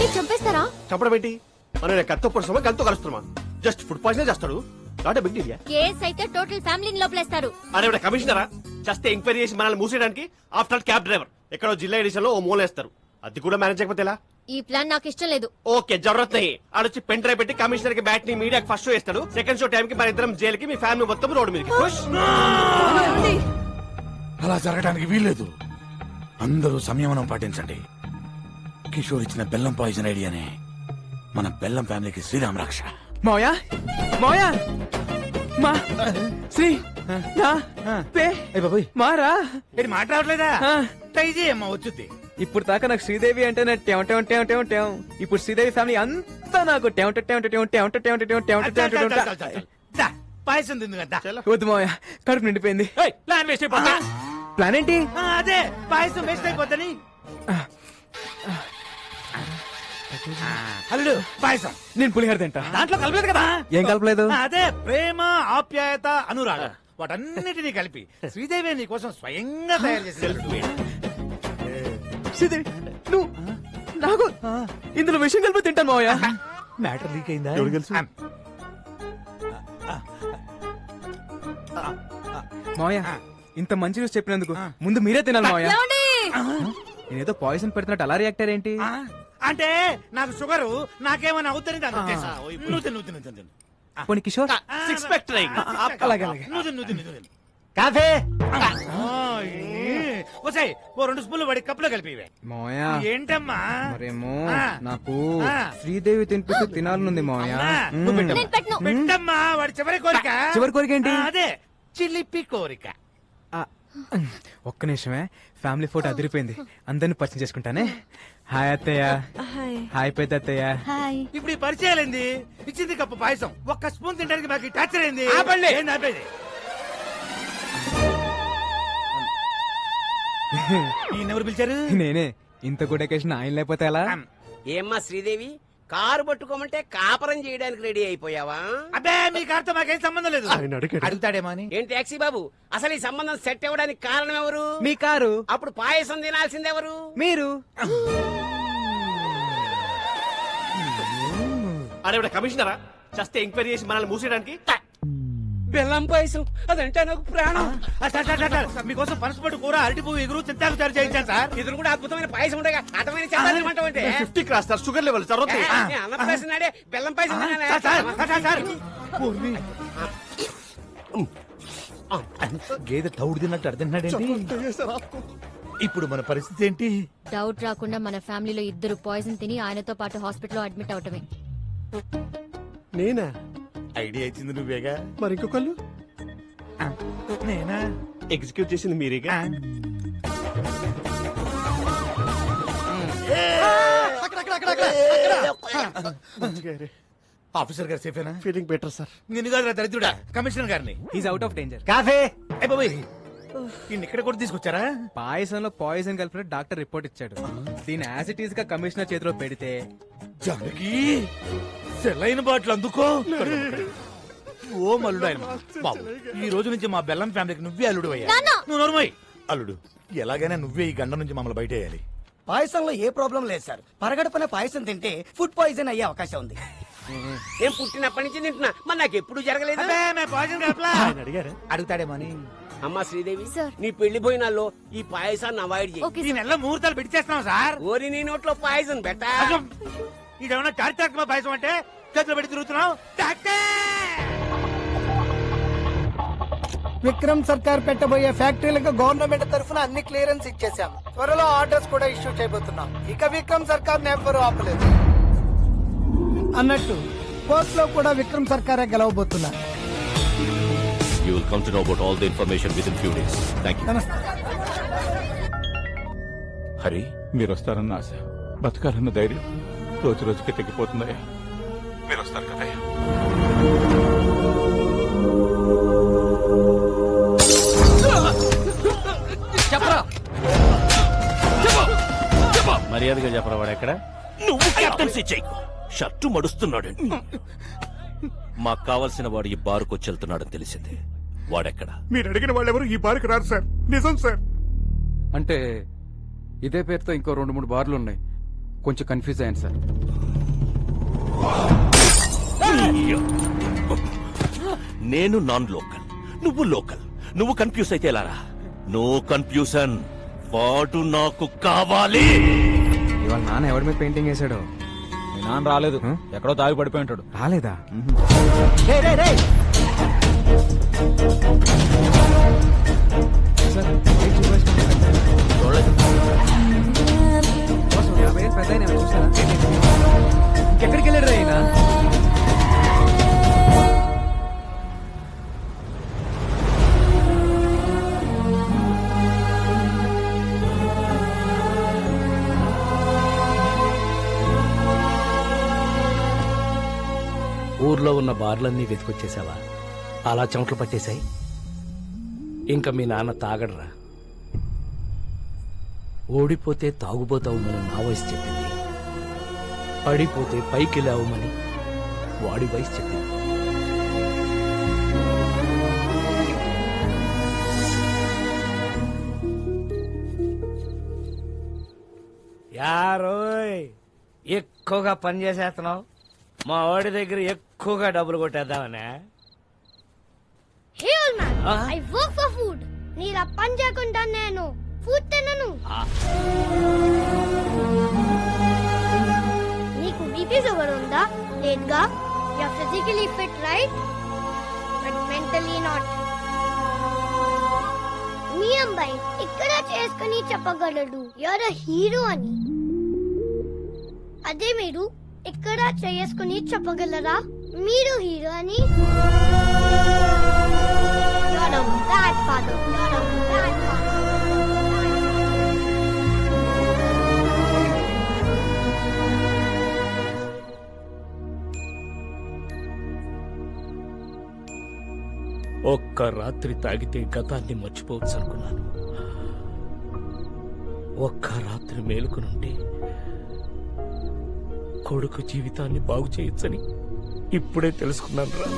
మీరు చంపేస్తారా? చంపడం ఏంటి? మనం కత్తో పొడుస్తామా గంతో కలుస్తున్నామా? జస్ట్ ఫుడ్ పాయిజన్ చేస్తాడు. Not a big deal. Case అయితే టోటల్ ఫ్యామిలీని లోపలేస్తారు. అరే కమిషనరా జస్ట్ ఎంక్వైరీ చేసి మనల్ని మూసేయడానికి ఆఫ్టర్ ఆల్ క్యాబ్ డ్రైవర్ ఎక్కడో జిల్లా ఎడిషన్ లో ఓ మూలేస్తారు. అది కూడా మేనేజ్ చేయకపోతే ఎలా? ఈ ప్లాన్ నాకు ఇష్టం లేదు. ఓకే జరూరత్ నహీ. ఆడొచ్చి పెన్ డ్రైవ్ పెట్టి కమిషనర్ కి బ్యాట్ ని మీడియాకి ఫస్ట్ షో ఇస్తాడు. సెకండ్ షో టైం కి మన ఇద్దరం జైలుకి, మీ ఫ్యామిలీ మొత్తం రోడ్డు మీదకి. అలా జరగడానికి వీల్లేదు. అందరూ సంయమనం పాటించండి. కిషోర్ ఇచ్చిన బెల్లం పాయిజన్ ఐడియానే మన బెల్లం ఫ్యామిలీకి శ్రీరామ్ రక్ష. మావయ్య మావయ్య మా శ్రీ నా పే మారా మాట్లాడలేదా? ట్రై చేయమ్మా వచ్చుద్ది. ఇప్పుడు దాకా నాకు శ్రీదేవి అంటే ఇప్పుడు శ్రీదేవి ఫ్యామిలీ అంతా నాకు పాయసం తింది కదా. వద్దు మావయ్య, కడుపు నిండిపోయింది. ప్లాన్ వేస్ట్ అయిపోతా. ప్లాన్ ఏంటి? అదే పాయసం వేస్ట్ అయిపోద్దని. అల్లుడు పాయసం నేను పులిహోర తింటా. దాంట్లో కలపలేదు కదా. ఏం కలపలేదు? అదే ప్రేమ, ఆప్యాయత, అనురాగం వాటన్నిటినీ కలిపి శ్రీదేవి నీ కోసం స్వయంగా తయారు చేసి. శ్రీదేవి నువ్వు నాకు ఇందులో విషయం కలిపి తింటాను మావయ్య. మ్యాటర్ లీక్ అయిందా? మావయ్య ఇంత మంచి న్యూస్ చెప్పినందుకు ముందు మీరే తినాలి మావయ్య. నేనేదో పాయిజన్ పెడుతున్నట్టు అలా రియాక్ట్ అయ్యేంటి? అంటే నాకు షుగరు, నాకేమైనా అవుతుంది. పోనీ కిషోర్ సిక్స్ ప్యాక్ ట్రైంగ్. అలాగే కాఫే ఓ 2 స్పూన్లు వాడి కప్పులో కలిపి. మావయ్య ఏంటమ్మా? మరేమో ఆ. నాకు ఆ. శ్రీదేవి తినిపిస్తూ తినాలనుంది మావయ్య. నేను పెట్టను. పెట్టమ్మా వాడి చివరి కోరిక. చివరి కోరిక ఏంటి? అదే చిలిపి కోరిక. ఆ, ఒక్క నిమిషమే, ఫ్యామిలీ ఫోటో అదిరిపోయింది, అందరిని పరిచయం చేసుకుంటానే. హాయ్ అత్తయ్య. హాయ్ పెద్ద అత్తయ్య. ఇప్పుడు ఈ పరిచయాలేంది? ఇచ్చింది కప్పు పాయసం, ఒక్క స్పూన్ తినడానికి మాకు టార్చర్ అయింది. ఏంది ఆపేది? ఈయనెవరు పిలిచారు? నేనే. ఇంత గుడ్ అకేషన్ ఆయన లేకపోతే ఎలా? ఏమ్మా శ్రీదేవి, కారు పట్టుకోమంటే కాపరం చేయడానికి రెడీ అయిపోయావా? అబ్బే మీ కారుతో మాకేం సంబంధం లేదు. అడుగుతాడేమో అని. ఏం టాక్సీ బాబు, అసలు ఈ సంబంధం సెట్ అవ్వడానికి కారణం ఎవరు? మీ కారు. అప్పుడు పాయసం తినాల్సిందెవరు? మీరు. అరే కమిషనరా జస్ట్ ఎంక్వైరీ చేసి మనల్ని మూసేయడానికి బెల్లం పాయసం అదంటే నాకు ప్రాణం. మీకోసం పనసపట్టు కూర, అరటి పువ్వు, ఎగురు, చింతాకు తయారు చేయించాను సార్. ఇతను కూడా అద్భుతమైన పాయసం ఉండగా అటమైన చెప్పాలంటే 50 క్రాస్ సార్. షుగర్ లెవెల్ జరూరత్ నహీ. అన్నప్రాసనాడే బెల్లం పాయసం గేదె తౌడు తిన్నట్టు అర్థండి. ఇప్పుడు మన పరిస్థితి ఏంటి? డౌట్ రాకుండా మన ఫ్యామిలీలో 2 పాయిజన్ తిని ఆయనతో పాటు హాస్పిటల్లో అడ్మిట్ అవటమే. నేనా? ఐడియా ఇచ్చింది నువ్వేగా. మరి ఇంకొకళ్ళు? నేనా? ఎగ్జిక్యూట్ చేసింది మీరేగా. ఆఫీసర్ గారు సేఫేనా? Feeling better sir. నిన్ను కాదు దరిద్రుడా, కమిషనర్ గారిని. Is out of danger. Cafe ఇక్కడ కూడా తీసుకొచ్చారా? పాయసంలో పాయిజన్ కలిపిన డాక్టర్ రిపోర్ట్ ఇచ్చాడు. దీని యాజ్ ఇట్ ఈస్ గా కమిషనర్ చేతిలో పెడితే జానకి సెలైన బాటిల్ అందుకో. ఓ మల్లుడు ఆయన బాబు, ఈ రోజు నుంచి మా బెల్లం ఫ్యామిలీకి నువ్వే అల్లుడు అయ్యా. నువ్వు నోరుమోయ్. అల్లుడు ఎలాగైనా నువ్వే ఈ గండ నుంచి మమ్మల్ని బయటేయాలి. పాయసంలో ఏ ప్రాబ్లం లేదు సార్. పరగడపన పాయసం తింటే ఫుడ్ పాయిజన్ అయ్యే అవకాశం ఉంది. నేను పుట్టినప్పటి నుంచి తింటున్నా, మరి నాకు ఎప్పుడు జరగలేదు. అడుగుతాడేమో అని. అమ్మా శ్రీదేవి, సార్. నీ పెళ్లి భోజనాల్లో ఈ పాయసాన్ని అవాయిడ్ చేయి. ఓకే ఈ నెల ముహూర్తాలు పెట్టి చేస్తున్నాం సార్. ఓరి నీ నోట్లో పాయసం బెట్టా. ఇదేమన్నా చారిత్రాత్మక పాయసం అంటే చేతిలో పెట్టి తిరుగుతున్నావు. విక్రమ్ సర్కార్ పెట్టబోయే ఫ్యాక్టరీలకు గవర్నమెంట్ తరఫున అన్ని క్లియరెన్స్ ఇచ్చేసాం. త్వరలో ఆర్డర్స్ కూడా ఇష్యూ చేయబోతున్నాం. ఇక విక్రమ్ సర్కార్ నెవ్వరూ ఆపలేదు. అన్నట్టు కోర్ట్ లో కూడా విక్రమ్ సర్కారే గెలవబోతున్నారు. You will come to know about all the information within few days. Thank you. నమస్తే. హరి, మీరు వస్తారన్న ఆశ, బతకాలన్న ధైర్యం రోజు రోజుకి తగ్గిపోతుందయ్యా. మీరు వస్తారు కదయ్యా. మర్యాదగా చెప్పరా వాడు ఎక్కడ? నువ్వు కెప్టెన్సీ చేయకు. షర్టు మడుస్తున్నాడు. మాకు కావాల్సిన వాడు ఈ బారుకు వచ్చి వెళ్తున్నాడని తెలిసింది. వాడెక్కడ? మీరు అడిగిన వాళ్ళెవరు ఈ బారికి రారు సార్. నిజం సార్. అంటే ఇదే పేరుతో ఇంకో 2-3 బార్లు ఉన్నాయి. కొంచెం కన్ఫ్యూజ్ అయ్యాను సార్. నేను నాన్ లోకల్, నువ్వు లోకల్. నువ్వు కన్ఫ్యూజ్ అయితే ఎలారా? No confusion. వాడు నాకు కావాలి. ఇవాళ నాన్న ఎవరి మీద పెయింటింగ్ వేసాడో. మీ నాన్న రాలేదు, ఎక్కడో తాగి పడిపోయి ఉంటాడు. రాలేదా? సార్, ఏం చూడలేదు. బాస్, 50 ఏళ్ళు పెద్ద ఆయన చూసారా? ఇంకెక్కడికి వెళ్ళాడు రా ఈయన? ఊర్లో ఉన్న బార్లన్నీ వెతికొచ్చేసావా? అలా చెమటలు పట్టేశాయి. ఇంకా మీ నాన్న తాగడరా. ఓడిపోతే తాగుబోతావుమని నా వయసు చెప్పింది, పడిపోతే పైకి లేవమని వాడి వయసు చెప్పింది. యారోయ్, ఎక్కువగా పని చేసేస్తున్నావు. మా వాడి దగ్గర ఎక్కువగా డబ్బులు కొట్టేద్దామనే. Hey old man, I work for food. నీలా పని చేయకుండా నేను ఫుడ్ తినను. నీకు బీపీ షుగర్ ఉందా? లేదుగా. You are physically fit right, but mentally not. మీ అబ్బాయి ఇక్కడ చేసుకుని చెప్పగలడు యూఆర్ అ హీరో అని. అదే మీరు ఇక్కడ చేసుకుని చెప్పగలరా మీరు హీరో అని? You're a bad father. You're a bad father. ఒక్క రాత్రి తాగితే గతాన్ని మర్చిపోవచ్చు అనుకున్నాను. ఒక్క రాత్రి మేలుకునుంటే కొడుకు జీవితాన్ని బాగు చేయొచ్చని ఇప్పుడే తెలుసుకున్నాను రా.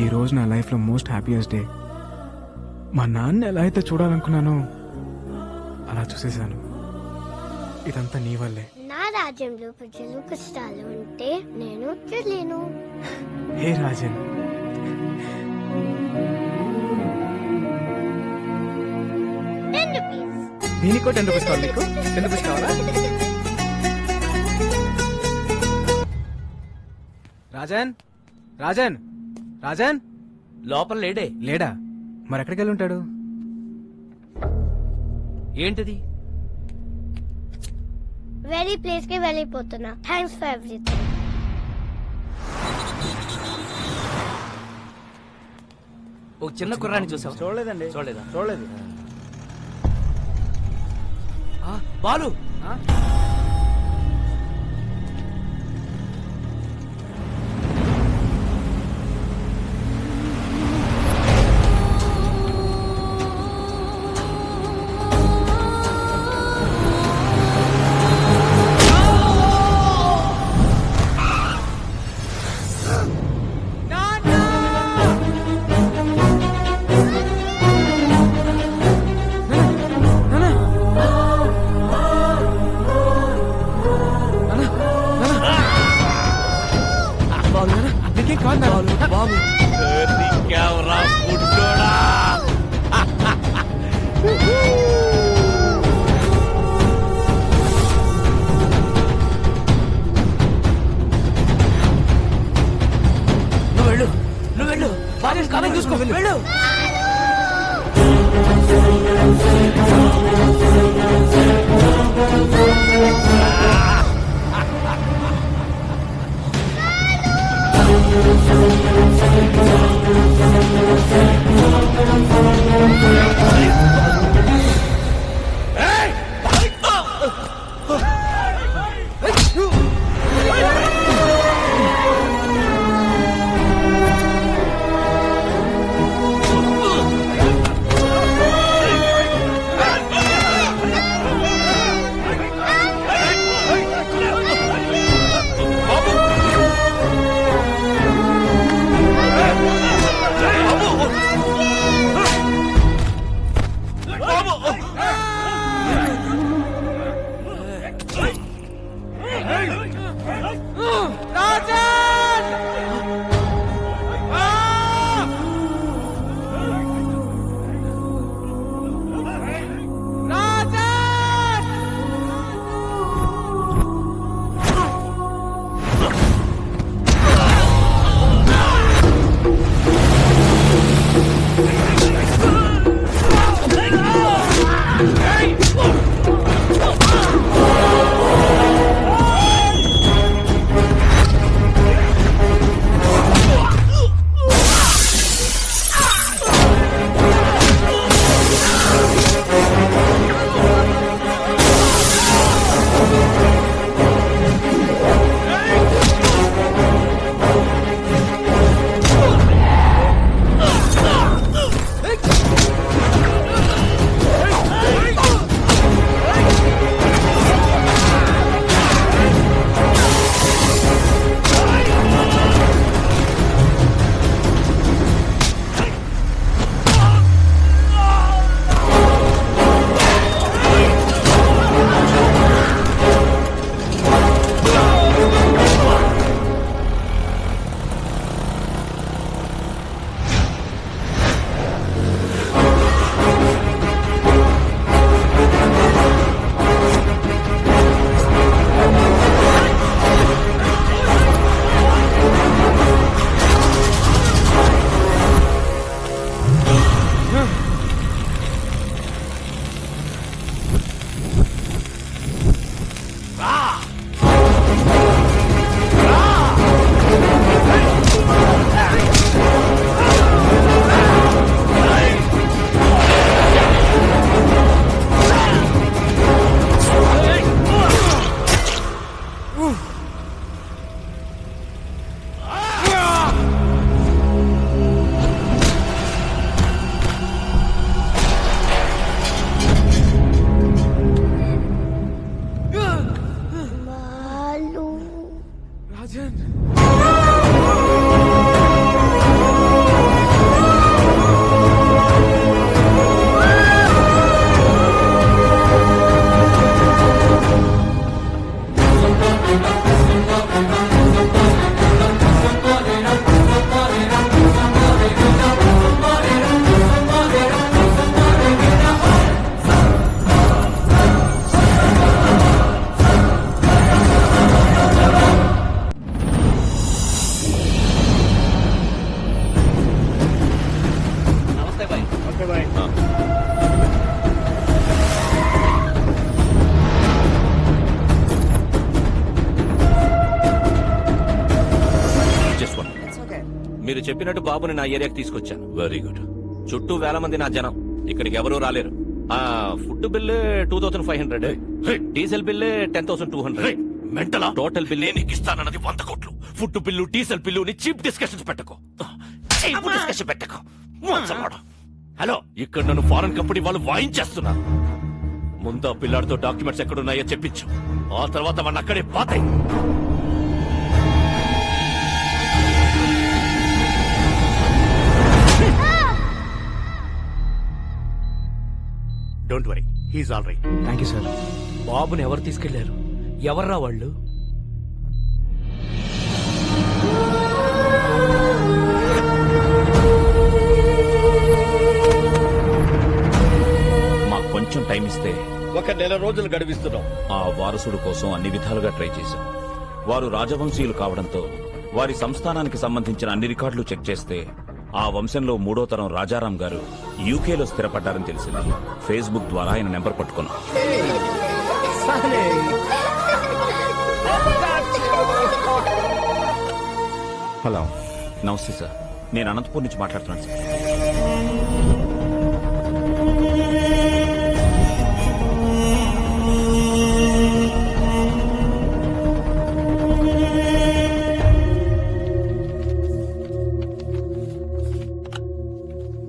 ఈ రోజు నా లైఫ్ లో మోస్ట్ హ్యాపీయెస్ట్ డే. మా నాన్న ఎలా అయితే చూడాలనుకున్నానో అలా చూసేశాను. ఇదంతా నీ వల్లే. నా రాజ్యంలో ప్రజలు కష్టాలు ఉంటే నేను చూడలేను. హే రాజన్, దీనికో 10 రూపీస్ కావాలి. నీకు 10 రూపీస్ కావాలా? రాజన్, రాజన్, రాజన్ లోపల లేడే. లేడా? మరి ఎక్కడికి వెళ్ళి ఉంటాడు? ఏంటిది? వెరీ ప్లేస్ కి వెళ్ళిపోతున్నా. Thanks for everything. ఒక చిన్న కుర్రాన్ని చూసావా? చూడలేదండి. చూడలేదా? చూడలేదు. బాలు, బాబు దొరికావురా పుట్టోడా. నువ్వు వెళ్ళు, నువ్వు వెళ్ళు. బాలు కాలం చూసుకో, వెళ్ళు. రాజన్ మీరు చెప్పినట్టు బాబుని నా ఏరియాకి తీసుకొచ్చాను. Very good. చుట్టూ వేల మంది నా జనం, ఇక్కడికి ఎవరూ రాలేరు. ఆ ఫుడ్ బిల్లు 2500, డీజిల్ బిల్లు 10200. మెంటలా? టోటల్ బిల్లు నీకు ఇస్తానన్నది 100 కోట్లు. Food bill, diesel bill cheap discussions పెట్టకు. డిస్కషన్ పెట్టకు. హలో, ఇక్కడ నన్ను ఫారెన్ కంపెనీ వాళ్ళు వాయించేస్తున్నారు. ముందు ఆ పిల్లాడితో డాక్యుమెంట్స్ ఎక్కడున్నాయో చెప్పించు. ఆ తర్వాత మన అక్కడే పాతాయి. Don't worry, he's all right. Thank you sir. బాబుని ఎవరు తీసుకెళ్లారు? ఎవర్రా వాళ్ళు? మాకు కొంచెం టైం ఇస్తే 1 నెల రోజులు గడివిస్తున్నాం. ఆ వారసుడు కోసం అన్ని విధాలుగా ట్రై చేశాం. వారు రాజవంశీయులు కావడంతో వారి సంస్థానానికి సంబంధించిన అన్ని రికార్డులు చెక్ చేస్తే ఆ వంశంలో 3వ తరం రాజారాం గారు యూకేలో స్థిరపడ్డారని తెలిసింది. ఫేస్బుక్ ద్వారా ఆయన నెంబర్ పట్టుకున్నాం. హలో, నమస్తే సార్, నేను అనంతపూర్ నుంచి మాట్లాడుతున్నాను సార్.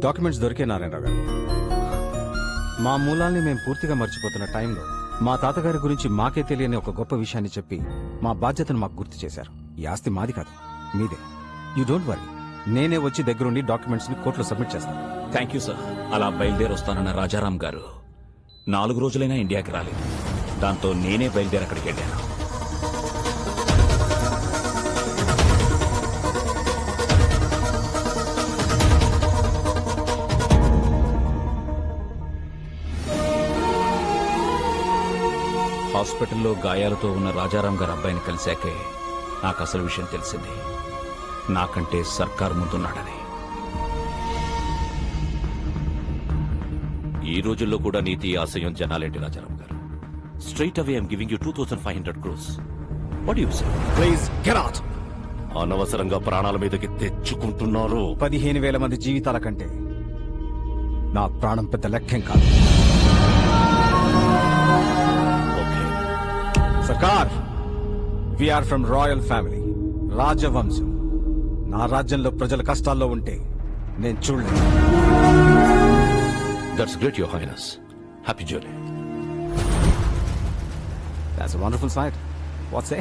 డాక్యుమెంట్స్ దొరికే నారాయణరావు గారు. మా మూలాల్ని మేము పూర్తిగా మర్చిపోతున్న టైంలో మా తాతగారి గురించి మాకే తెలియని ఒక గొప్ప విషయాన్ని చెప్పి మా బాధ్యతను మాకు గుర్తు చేశారు. ఈ ఆస్తి మాది కాదు, మీదే. యూ డోంట్ వరీ, నేనే వచ్చి దగ్గరుండి డాక్యుమెంట్స్ ని కోర్టులో సబ్మిట్ చేస్తాను. Thank you sir. అలా బయలుదేరి వస్తానన్న రాజారాం గారు 4 రోజులైనా ఇండియాకి రాలేదు. దాంతో నేనే బయలుదేరి అక్కడికి వెళ్ళాను. హాస్పిటల్లో గాయాలతో ఉన్న రాజారాం గారి అబ్బాయిని కలిశాకే నాకు అసలు విషయం తెలిసింది. నాకంటే సర్కార్ ముందున్నాడని. ఈ రోజుల్లో కూడా నీతి ఆశయం జనాలేంటి రాజారాం గారు? Straight away I'm giving you 2500 crores. What you say? Please get out. అనవసరంగా ప్రాణాల మీదకి తెచ్చుకుంటున్నారు. 15,000 మంది జీవితాల కంటే నా ప్రాణం పెద్ద లెక్కేం కాదు. సర్కార్, వీఆర్ ఫ్రమ్ రాయల్ ఫ్యామిలీ, రాజవంశం. నా రాజ్యంలో ప్రజల కష్టాల్లో ఉంటే నేను చూడలేదు. That's great your highness. Happy journey. That's a wonderful sight. What say?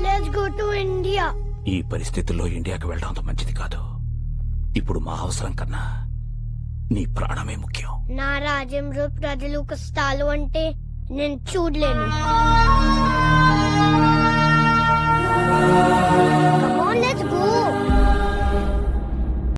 Let's go to India. ఈ పరిస్థితుల్లో ఇండియాకి వెళ్ళడం అంత మంచిది కాదు. ఇప్పుడు మా అవసరం కన్నా నీ ప్రాణమే ముఖ్యం. నా రాజ్యంలో ప్రజలు కష్టాలు అంటే నేను చూడలేను.